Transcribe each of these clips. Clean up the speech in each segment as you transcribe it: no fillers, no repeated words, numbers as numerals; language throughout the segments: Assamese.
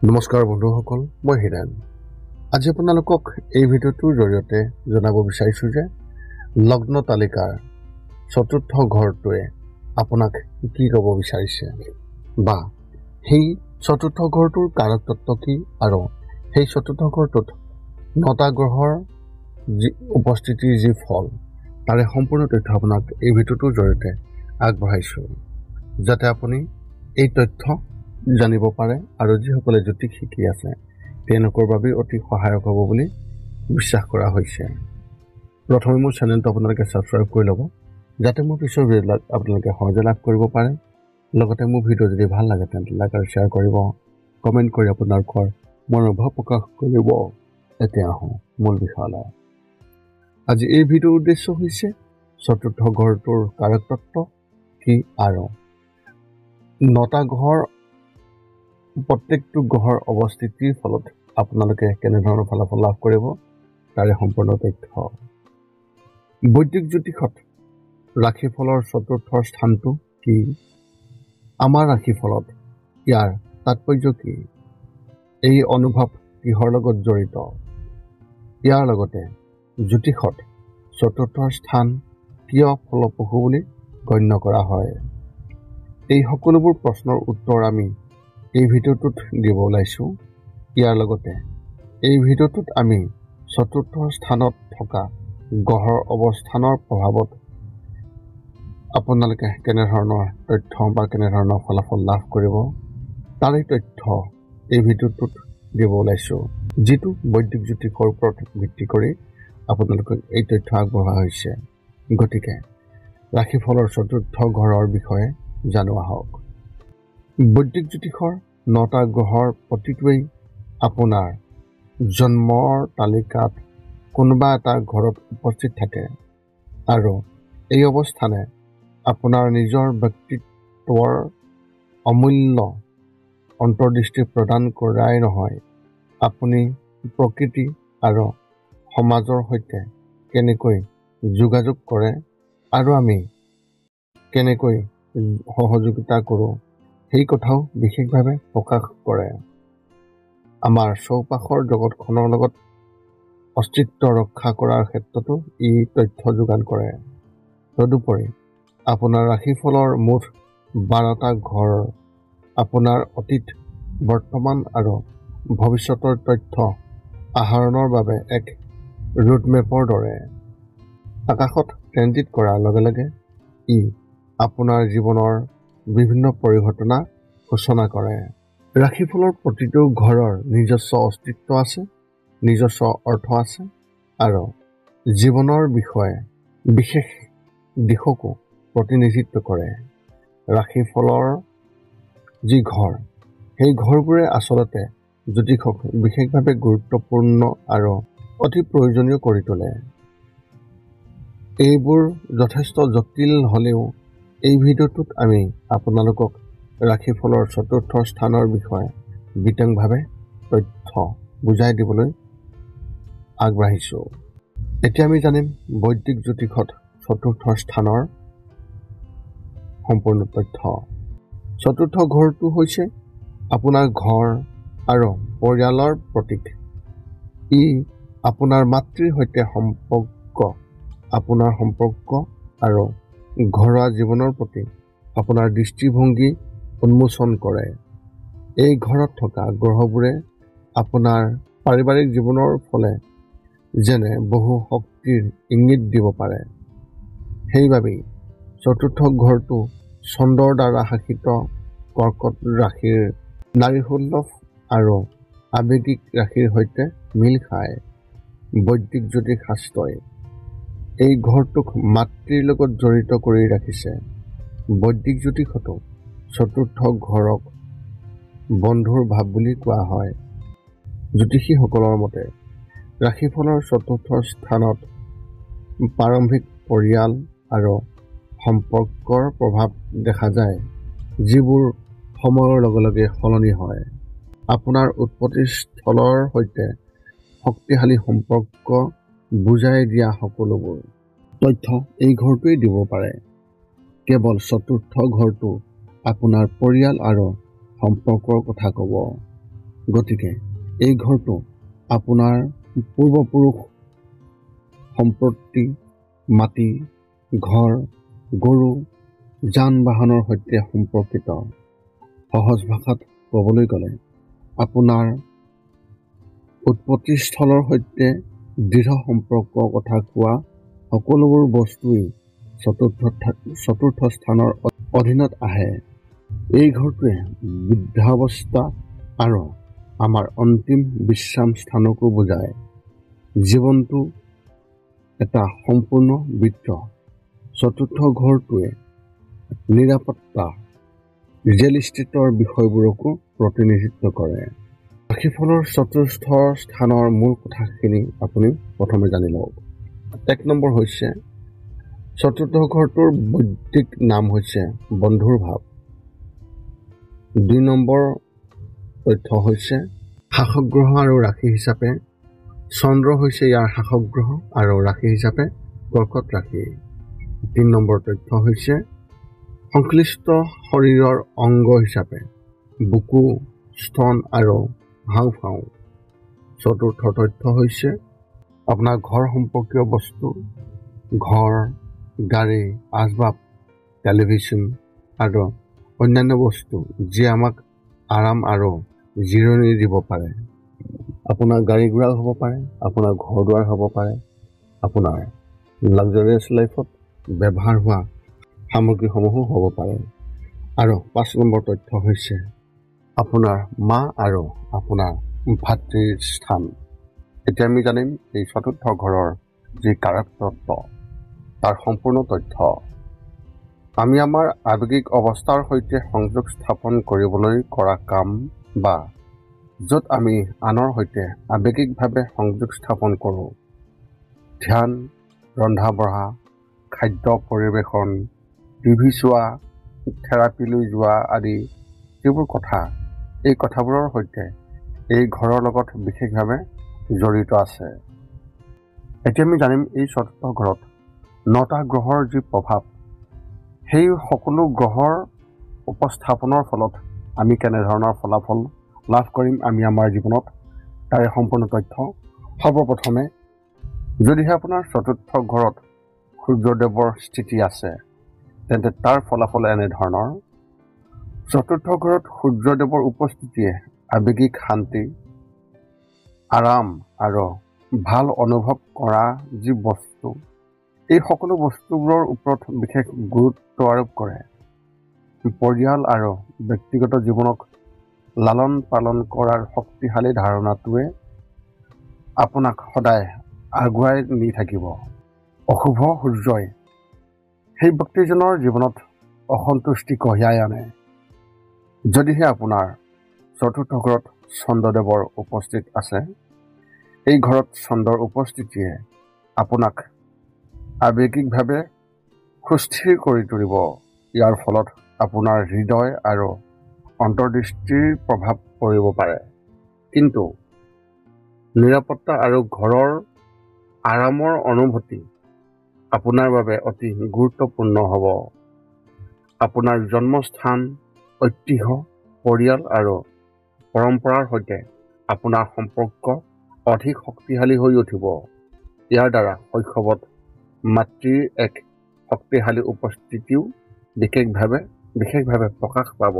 নমস্কাৰ বন্ধুসকল, মই হিৰেন। আজি আপোনালোকক এই ভিডিঅ'টোৰ জৰিয়তে জনাব বিচাৰিছোঁ যে লগ্ন তালিকাৰ চতুৰ্থ ঘৰটোৱে আপোনাক কি ক'ব বিচাৰিছে, বা সেই চতুৰ্থ ঘৰটোৰ কাৰক তত্ত্ব কি, আৰু সেই চতুৰ্থ ঘৰটোত 9টা গ্ৰহৰ যি উপস্থিতিৰ যি ফল, তাৰে সম্পূৰ্ণ তথ্য আপোনাক এই ভিডিঅ'টোৰ জৰিয়তে আগবঢ়াইছোঁ, যাতে আপুনি এই তথ্য জানিব পাৰে আৰু যিসকলে জ্যোতিষ শিকি আছে তেওঁলোকৰ বাবে অতি সহায়ক হ'ব বুলি বিশ্বাস কৰা হৈছে। প্ৰথমে মোৰ চেনেলটো আপোনালোকে ছাবস্ক্ৰাইব কৰি ল'ব, যাতে মোৰ পিছৰ ভিডিঅ'বিলাক আপোনালোকে সহজে লাভ কৰিব পাৰে। লগতে মোৰ ভিডিঅ' যদি ভাল লাগে তেন্তে লাইক আৰু শ্বেয়াৰ কৰিব, কমেণ্ট কৰি আপোনালোকৰ মনোভাৱ প্ৰকাশ কৰিব। এতিয়া আহোঁ মূল বিষয়লৈ। আজি এই ভিডিঅ'ৰ উদ্দেশ্য হৈছে চতুৰ্থ ঘৰটোৰ কাৰক তত্ত্ব কি আৰু 9টা গ্ৰহৰ প্ৰত্যেকটো গ্ৰহৰ অৱস্থিতিৰ ফলত আপোনালোকে কেনেধৰণৰ ফলাফল লাভ কৰিব তাৰে সম্পূৰ্ণ তথ্য। বৈদিক জ্যোতিষত ৰাশিফলৰ চতুৰ্থ স্থানটো কি, আমাৰ ৰাশিফলত ইয়াৰ তাৎপৰ্য কি, এই অনুভৱ কিহৰ লগত জড়িত, ইয়াৰ লগতে জ্যোতিষত চতুৰ্থ স্থান কিয় ফলপ্ৰসূ বুলি গণ্য কৰা হয়, এই সকলোবোৰ প্ৰশ্নৰ উত্তৰ আমি এই ভিডিঅ'টোত দিব ওলাইছোঁ। ইয়াৰ লগতে এই ভিডিঅ'টোত আমি চতুৰ্থ স্থানত থকা গ্ৰহৰ অৱস্থানৰ প্ৰভাৱত আপোনালোকে কেনেধৰণৰ তথ্য বা কেনেধৰণৰ ফলাফল লাভ কৰিব তাৰে তথ্য এই ভিডিঅ'টোত দিব ওলাইছোঁ, যিটো বৈদিক জ্যোতিষৰ ওপৰত ভিত্তি কৰি আপোনালোকক এই তথ্য আগবঢ়োৱা হৈছে। গতিকে ৰাশিফলৰ চতুৰ্থ ঘৰৰ বিষয়ে জানো আহক। বৈদিক জ্যোতিষৰ 9টা গ্ৰহৰ প্ৰতিটোৱেই আপোনাৰ জন্মৰ তালিকাত কোনোবা এটা ঘৰত উপস্থিত থাকে, আৰু এই অৱস্থানে আপোনাৰ নিজৰ ব্যক্তিত্বৰ অমূল্য অন্তৰ্দৃষ্টি প্ৰদান কৰাই নহয়, আপুনি প্ৰকৃতি আৰু সমাজৰ সৈতে কেনেকৈ যোগাযোগ কৰে আৰু আমি কেনেকৈ সহযোগিতা কৰোঁ সেই কথাও বিশেষভাৱে প্ৰকাশ কৰে। আমাৰ চৌপাশৰ জগতখনৰ লগত অস্তিত্ব ৰক্ষা কৰাৰ ক্ষেত্ৰতো ই তথ্য যোগান কৰে। তদুপৰি আপোনাৰ ৰাশিফলৰ মুঠ 12টা ঘৰ আপোনাৰ অতীত, বৰ্তমান আৰু ভৱিষ্যতৰ তথ্য আহৰণৰ বাবে এক ৰোডমেপৰ দৰে। আকাশত ট্ৰেনজিট কৰাৰ লগে লগে ই আপোনাৰ জীৱনৰ বিভিন্ন পৰিঘটনা সূচনা কৰে। ৰাশিফলৰ প্ৰতিটো ঘৰৰ নিজস্ব অস্তিত্ব আছে, নিজস্ব অৰ্থ আছে আৰু জীৱনৰ বিষয়ে বিশেষ দিশকো প্ৰতিনিধিত্ব কৰে। ৰাশিফলৰ যি ঘৰ, সেই ঘৰবোৰে আচলতে জ্যোতিষক বিশেষভাৱে গুৰুত্বপূৰ্ণ আৰু অতি প্ৰয়োজনীয় কৰি তোলে। এইবোৰ যথেষ্ট জটিল হ'লেও এই ভিডিঅ'টোত আমি আপোনালোকক ৰাশিফলৰ চতুৰ্থ স্থানৰ বিষয়ে বিতংভাৱে তথ্য বুজাই দিবলৈ আগবাঢ়িছোঁ। এতিয়া আমি জানিম বৈদিক জ্যোতিষত চতুৰ্থ স্থানৰ সম্পূৰ্ণ তথ্য। চতুৰ্থ ঘৰটো হৈছে আপোনাৰ ঘৰ আৰু পৰিয়ালৰ প্ৰতীক। ই আপোনাৰ মাতৃৰ সৈতে আপোনাৰ সম্পৰ্ক আৰু ঘৰুৱা জীৱনৰ প্ৰতি আপোনাৰ দৃষ্টিভংগী উন্মোচন কৰে। এই ঘৰত থকা গ্ৰহবোৰে আপোনাৰ পাৰিবাৰিক জীৱনৰ ফালে যেনে বহু শক্তিৰ ইংগিত দিব পাৰে। সেইবাবেই চতুৰ্থ ঘৰটো চন্দ্ৰৰ দ্বাৰা শাসিত কৰ্কট ৰাশিৰ নাড়ীসুলভ আৰু আৱেগিক ৰাশিৰ সৈতে মিল খায়। বৈদিক জ্যোতিষ শাস্ত্ৰই এই ঘৰটোক মাতৃৰ লগত জড়িত কৰি ৰাখিছে। বৈদিক জ্যোতিষতো চতুৰ্থ ঘৰক বন্ধুৰ ভাৱ বুলি কোৱা হয়। জ্যোতিষীসকলৰ মতে ৰাশিফলৰ চতুৰ্থ স্থানত প্ৰাৰম্ভিক পৰিয়াল আৰু সম্পৰ্কৰ প্ৰভাৱ দেখা যায়, যিবোৰ সময়ৰ লগে লগে সলনি হয়। আপোনাৰ উৎপত্তিস্থলৰ সৈতে শক্তিশালী সম্পৰ্ক বুজাই দিয়া সকলোবোৰ তথ্য এই ঘৰটোৱে দিব পাৰে। কেৱল চতুৰ্থ ঘৰটো আপোনাৰ পৰিয়াল আৰু সম্পৰ্কৰ কথা ক'ব। গতিকে এই ঘৰটো আপোনাৰ পূৰ্বপুৰুষ সম্পত্তি, মাটি, ঘৰ, গৰু, যান বাহনৰ সৈতে সম্পৰ্কিত। সহজ ভাষাত ক'বলৈ গ'লে আপোনাৰ উৎপত্তিস্থলৰ সৈতে দৃঢ় সম্পৰ্কৰ কথা কোৱা সকলোবোৰ বস্তুৱেই চতুৰ্থ স্থানৰ অধীনত আহে। এই ঘৰটোৱে বৃদ্ধাৱস্থা আৰু আমাৰ অন্তিম বিশ্ৰাম স্থানকো বুজায়। জীৱনটো এটা সম্পূৰ্ণ বৃত্ত। চতুৰ্থ ঘৰটোৱে নিৰাপত্তা, ৰিয়েল ইষ্টেটৰ বিষয়বোৰকো প্ৰতিনিধিত্ব কৰে। ৰাশিফলৰ চতুৰ্থ স্থানৰ মূল কথাখিনি আপুনি প্ৰথমে জানি লওক। 1 নম্বৰ হৈছে চতুৰ্থ ঘৰটোৰ বৈদিক নাম হৈছে বন্ধুৰ ভাৱ। 2 নম্বৰ তথ্য হৈছে শাসক গ্ৰহ আৰু ৰাশি হিচাপে চন্দ্ৰ হৈছে ইয়াৰ শাসক গ্ৰহ আৰু ৰাশি হিচাপে কৰ্কট ৰাশি। 3 নম্বৰ তথ্য হৈছে সংশ্লিষ্ট শৰীৰৰ অংগ হিচাপে বুকু, স্তন আৰু হাওঁফাওঁ। 4ৰ্থ তথ্য হৈছে আপোনাৰ ঘৰ সম্পৰ্কীয় বস্তু, ঘৰ, গাড়ী, আচবাব, টেলিভিছন আৰু অন্যান্য বস্তু যিয়ে আমাক আৰাম আৰু জিৰণি দিব পাৰে। আপোনাৰ গাড়ী ঘোঁৰা হ'ব পাৰে, আপোনাৰ ঘৰ দুৱাৰ হ'ব পাৰে, আপোনাৰ লাক্সাৰিয়াছ লাইফত ব্যৱহাৰ হোৱা সামগ্ৰীসমূহো হ'ব পাৰে। আৰু 5 নম্বৰ তথ্য হৈছে আপোনাৰ মা আৰু আপোনাৰ ভাতৃৰ স্থান। এতিয়া আমি জানিম এই চতুৰ্থ ঘৰৰ যি কাৰক তত্ত্ব তাৰ সম্পূৰ্ণ তথ্য। আমি আমাৰ আৱেগিক অৱস্থাৰ সৈতে সংযোগ স্থাপন কৰিবলৈ কৰা কাম বা য'ত আমি আনৰ সৈতে আৱেগিকভাৱে সংযোগ স্থাপন কৰোঁ, ধ্যান, ৰন্ধা-বঢ়া, খাদ্য পৰিৱেশন, টিভি চোৱা, থেৰাপিলৈ যোৱা আদি যিবোৰ কথা, এই কথাবোৰৰ সৈতে এই ঘৰৰ লগত বিশেষভাৱে জড়িত আছে। এতিয়া আমি জানিম এই চতুৰ্থ ঘৰত 9টা গ্ৰহৰ যি প্ৰভাৱ, সেই সকলো গ্ৰহৰ উপস্থাপনৰ ফলত আমি কেনেধৰণৰ ফলাফল লাভ কৰিম আমি আমাৰ জীৱনত, তাৰে সম্পূৰ্ণ তথ্য। সৰ্বপ্ৰথমে যদিহে আপোনাৰ চতুৰ্থ ঘৰত সূৰ্যদেৱৰ স্থিতি আছে তেন্তে তাৰ ফলাফল এনেধৰণৰ। চতুৰ্থ ঘৰত সূৰ্যদেৱৰ উপস্থিতিয়ে আৱেগিক শান্তি, আৰাম আৰু ভাল অনুভৱ কৰা যি বস্তু, এই সকলো বস্তুবোৰৰ ওপৰত বিশেষ গুৰুত্ব আৰোপ কৰে। পৰিয়াল আৰু ব্যক্তিগত জীৱনক লালন পালন কৰাৰ শক্তিশালী ধাৰণাটোৱে আপোনাক সদায় আগুৱাই নি থাকিব। অশুভ সূৰ্যই সেই ব্যক্তিজনৰ জীৱনত অসন্তুষ্টি কঢ়িয়াই আনে। যদিহে আপোনাৰ চতুৰ্থ ঘৰত চন্দ্ৰদেৱৰ উপস্থিত আছে, এই ঘৰত চন্দ্ৰৰ উপস্থিতিয়ে আপোনাক আৱেগিকভাৱে সুস্থিৰ কৰি তুলিব। ইয়াৰ ফলত আপোনাৰ হৃদয় আৰু অন্তৰ্দৃষ্টিৰ প্ৰভাৱ পৰিব পাৰে, কিন্তু নিৰাপত্তা আৰু ঘৰৰ আৰামৰ অনুভূতি আপোনাৰ বাবে অতি গুৰুত্বপূৰ্ণ হ'ব। আপোনাৰ জন্মস্থান, ঐতিহ্য, পৰিয়াল আৰু পৰম্পৰাৰ সৈতে আপোনাৰ সম্পৰ্ক অধিক শক্তিশালী হৈ উঠিব। ইয়াৰ দ্বাৰা শৈশৱত মাতৃৰ এক শক্তিশালী উপস্থিতিও বিশেষভাৱে প্ৰকাশ পাব।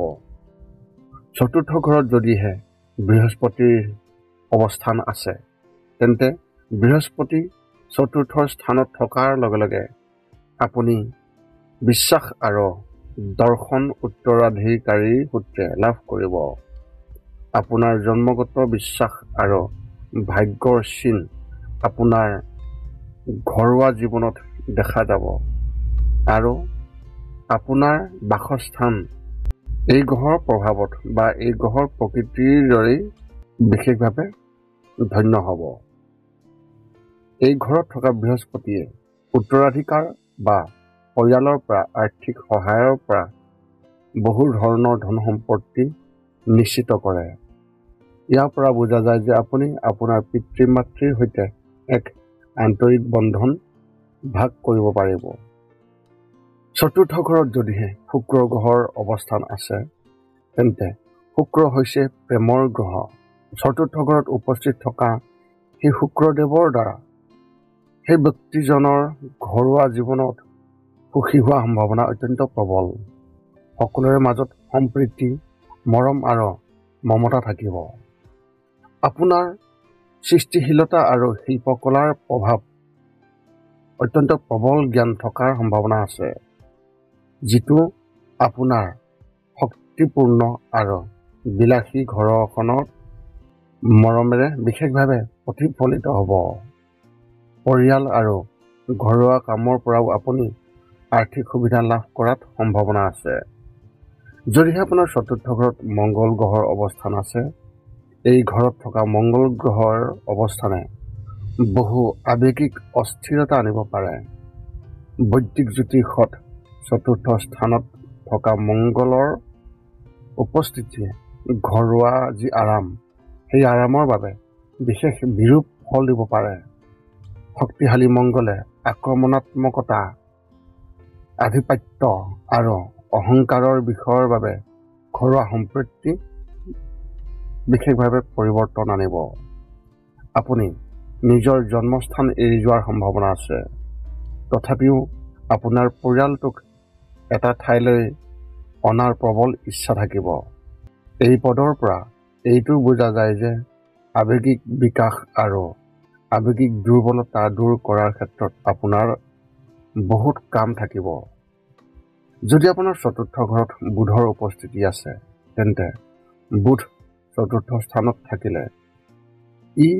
চতুৰ্থ ঘৰত যদিহে বৃহস্পতিৰ অৱস্থান আছে তেন্তে বৃহস্পতি চতুৰ্থ স্থানত থকাৰ লগে লগে আপুনি বিশ্বাস আৰু দৰ্শন উত্তৰাধিকাৰীৰ সূত্ৰে লাভ কৰিব। আপোনাৰ জন্মগত বিশ্বাস আৰু ভাগ্যৰ চিন আপোনাৰ ঘৰুৱা জীৱনত দেখা যাব আৰু আপোনাৰ বাসস্থান এই গ্ৰহৰ প্ৰভাৱত বা এই গ্ৰহৰ প্ৰকৃতিৰ দৰেই বিশেষভাৱে ধন্য হ'ব। এই ঘৰত থকা বৃহস্পতিয়ে উত্তৰাধিকাৰ বা পৰিয়ালৰ পৰা আৰ্থিক সহায়ৰ পৰা বহু ধৰণৰ ধন সম্পত্তি নিশ্চিত কৰে। ইয়াৰ পৰা বুজা যায় যে আপুনি আপোনাৰ পিতৃ-মাতৃৰ সৈতে এক আন্তৰিক বন্ধন ভাগ কৰিব পাৰিব। চতুৰ্থ ঘৰত যদিহে শুক্ৰ গ্ৰহৰ অৱস্থান আছে তেন্তে শুক্ৰ হৈছে প্ৰেমৰ গ্ৰহ। চতুৰ্থ ঘৰত উপস্থিত থকা সেই শুক্ৰদেৱৰ দ্বাৰা সেই ব্যক্তিজনৰ ঘৰুৱা জীৱনত সুখী হোৱা সম্ভাৱনা অত্যন্ত প্ৰবল। সকলোৰে মাজত সম্প্ৰীতি, মৰম আৰু মমতা থাকিব। আপোনাৰ সৃষ্টিশীলতা আৰু শিল্পকলাৰ প্ৰভাৱ অত্যন্ত প্ৰবল জ্ঞান থকাৰ সম্ভাৱনা আছে, যিটো আপোনাৰ শক্তিপূৰ্ণ আৰু বিলাসী ঘৰখনত মৰমেৰে বিশেষভাৱে প্ৰতিফলিত হ'ব। পৰিয়াল আৰু ঘৰুৱা কামৰ পৰাও আপুনি আৰ্থিক সুবিধা লাভ কৰাত সম্ভাৱনা আছে। যদিহে আপোনাৰ চতুৰ্থ ঘৰত মংগল গ্ৰহৰ অৱস্থান আছে, এই ঘৰত থকা মংগল গ্ৰহৰ অৱস্থানে বহু আৱেগিক অস্থিৰতা আনিব পাৰে। বৈদিক জ্যোতিষত চতুৰ্থ স্থানত থকা মংগলৰ উপস্থিতিয়ে ঘৰুৱা যি আৰাম, সেই আৰামৰ বাবে বিশেষ বিৰূপ ফল দিব পাৰে। শক্তিশালী মংগলে আক্ৰমণাত্মকতা, আধিপত্য আৰু অহংকাৰৰ বিষয়ৰ বাবে ঘৰুৱা সম্পত্তি বিশেষভাৱে পৰিৱৰ্তন আনিব। আপুনি নিজৰ জন্মস্থান এৰি যোৱাৰ সম্ভাৱনা আছে। তথাপিও আপোনাৰ পৰিয়ালটোক এটা ঠাইলৈ অনাৰ প্ৰবল ইচ্ছা থাকিব। এই পদৰ পৰা এইটো বুজা যায় যে আৱেগিক বিকাশ আৰু আৱেগিক দুৰ্বলতা দূৰ কৰাৰ ক্ষেত্ৰত আপোনাৰ বহুত কাম থাকিব। যদি আপোনাৰ চতুৰ্থ ঘৰত বুধৰ উপস্থিতি আছে, তেন্তে বুধ চতুৰ্থ স্থানত থাকিলে ই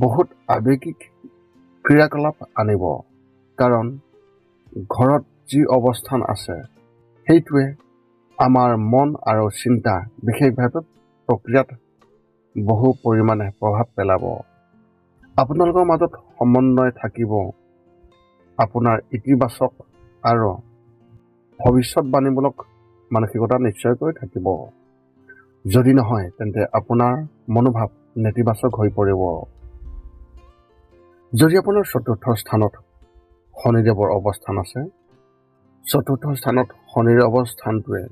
বহুত আৱেগিক ক্ৰিয়াকলাপ আনিব। কাৰণ ঘৰত যি অৱস্থান আছে, সেইটোৱে আমাৰ মন আৰু চিন্তা বিশেষভাৱে প্ৰক্ৰিয়াত বহু পৰিমাণে প্ৰভাৱ পেলাব। আপোনালোকৰ মাজত সমন্বয় থাকিব। আপোনাৰ ইতিবাচক আৰু ভৱিষ্যতবাণীমূলক মানসিকতা নিশ্চয়কৈ থাকিব। যদি নহয়, তেন্তে আপোনাৰ মনোভাৱ নেতিবাচক হৈ পৰিব। যদি আপোনাৰ চতুৰ্থ স্থানত শনিদেৱৰ অৱস্থান আছে, চতুৰ্থ স্থানত শনিৰ অৱস্থানটোৱে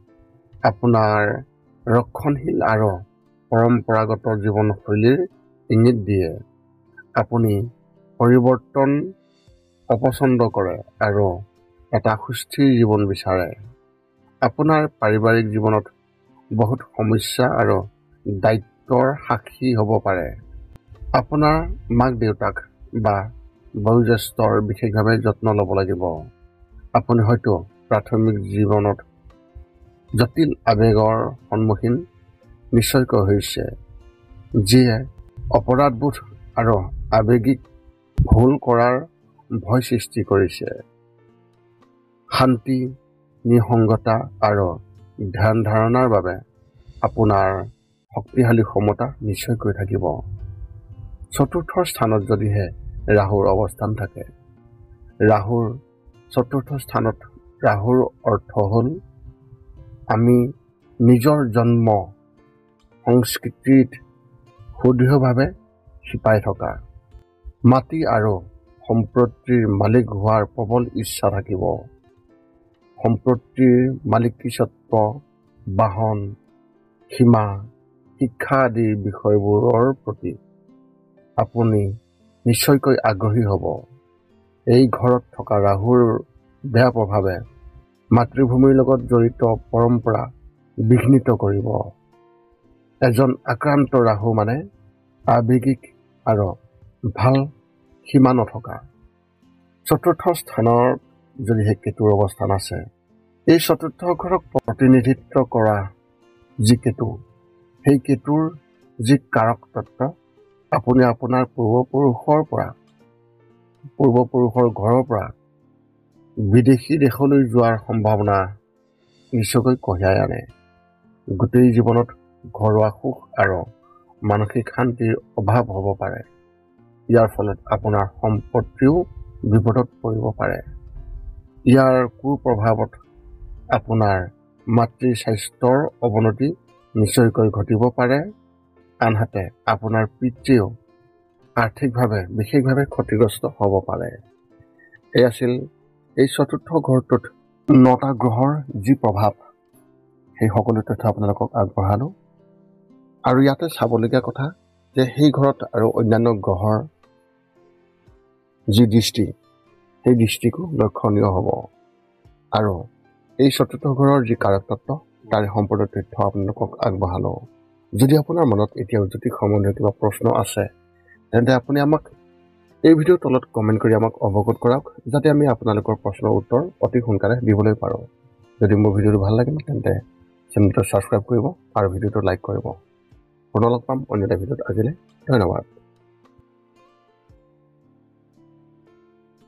আপোনাৰ ৰক্ষণশীল আৰু পৰম্পৰাগত জীৱনশৈলীৰ ইংগিত দিয়ে। আপুনি পৰিৱৰ্তন অপছন্দ কৰে আৰু এটা সুস্থিৰ জীৱন বিচাৰে। আপোনাৰ পাৰিবাৰিক জীৱনত বহুত সমস্যা আৰু দায়িত্বৰ সাক্ষী হ'ব পাৰে। আপোনাৰ মাক দেউতাক বা বয়োজ্যেষ্ঠৰ বিশেষভাৱে যত্ন ল'ব লাগিব। আপুনি হয়তো প্ৰাথমিক জীৱনত জটিল আৱেগৰ সন্মুখীন নিশ্চয়কৈ হৈছে, যিয়ে অপৰাধবোধ আৰু আৱেগিক ভুল কৰাৰ ভয় সৃষ্টি কৰিছে। শান্তি, নিসংগতা আৰু ধ্যান ধাৰণাৰ বাবে আপোনাৰ শক্তিশালী ক্ষমতা নিশ্চয়কৈ থাকিব। চতুৰ্থ স্থানত যদিহে ৰাহুৰ অৱস্থান থাকে, ৰাহুৰ চতুৰ্থ স্থানত ৰাহুৰ অৰ্থ হ'ল আমি নিজৰ জন্ম সংস্কৃতিত সুদৃঢ়ভাৱে শিপাই থকা। মাটি আৰু সম্পত্তিৰ মালিক হোৱাৰ প্ৰবল ইচ্ছা থাকিব। সম্পত্তিৰ মালিকীস্বত্ব, বাহন, সীমা, শিক্ষা আদিৰ বিষয়বোৰৰ প্ৰতি আপুনি নিশ্চয়কৈ আগ্ৰহী হ'ব। এই ঘৰত থকা ৰাহুৰ বেয়া প্ৰভাৱে মাতৃভূমিৰ লগত জড়িত পৰম্পৰা বিঘ্নিত কৰিব। এজন আক্ৰান্ত ৰাহু মানে আৱেগিক আৰু ভাল সীমা নথকা। চতুৰ্থ স্থানত যদিহে কেতুৰ অৱস্থান আছে, এই চতুৰ্থ ঘৰক প্ৰতিনিধিত্ব কৰা যি কেতু, সেই কেতুৰ যি কাৰক তত্ত্ব, আপুনি আপোনাৰ পূৰ্বপুৰুষৰ ঘৰৰ পৰা বিদেশী দেশলৈ যোৱাৰ সম্ভাৱনা নিশ্চয়কৈ কঢ়িয়াই আনে। গোটেই জীৱনত ঘৰুৱা সুখ আৰু মানসিক শান্তিৰ অভাৱ হ'ব পাৰে। ইয়াৰ ফলত আপোনাৰ সম্পত্তিও বিপদত পৰিব পাৰে। ইয়াৰ কুপ্ৰভাৱত আপোনাৰ মাতৃৰ স্বাস্থ্যৰ অৱনতি নিশ্চয়কৈ ঘটিব পাৰে। আনহাতে আপোনাৰ পিতৃও আৰ্থিকভাৱে বিশেষভাৱে ক্ষতিগ্ৰস্ত হ'ব পাৰে। এই আছিল এই চতুৰ্থ ঘৰটোত 9টা গ্ৰহৰ যি প্ৰভাৱ, সেই সকলো তথ্য আপোনালোকক আগবঢ়ালোঁ। আৰু ইয়াতে চাবলগীয়া কথা, যে সেই ঘৰত আৰু অন্যান্য গ্ৰহৰ যি দৃষ্টি সেই দৃষ্টিকো লক্ষণীয় হ'ব আৰু এই চতুৰ্থ ঘৰৰ যি কাৰকতত্ত্ব তাৰে সম্পূৰ্ণ তথ্য আপোনালোকক আগবঢ়ালোঁ যদি আপোনাৰ মনত এতিয়াও জ্যোতিষ সম্বন্ধীয় কিবা প্ৰশ্ন আছে তেন্তে আপুনি আমাক এই ভিডিঅ'ৰ তলত কমেণ্ট কৰি আমাক অৱগত কৰক যাতে আমি আপোনালোকৰ প্ৰশ্নৰ উত্তৰ অতি সোনকালে দিবলৈ পাৰোঁ যদি মোৰ ভিডিঅ'টো ভাল লাগে তেন্তে চেনেলটো ছাবস্ক্ৰাইব কৰিব আৰু ভিডিঅ'টো লাইক কৰিব পুনৰ লগ পাম অন্য এটা ভিডিঅ'ত আজিলৈ ধন্যবাদ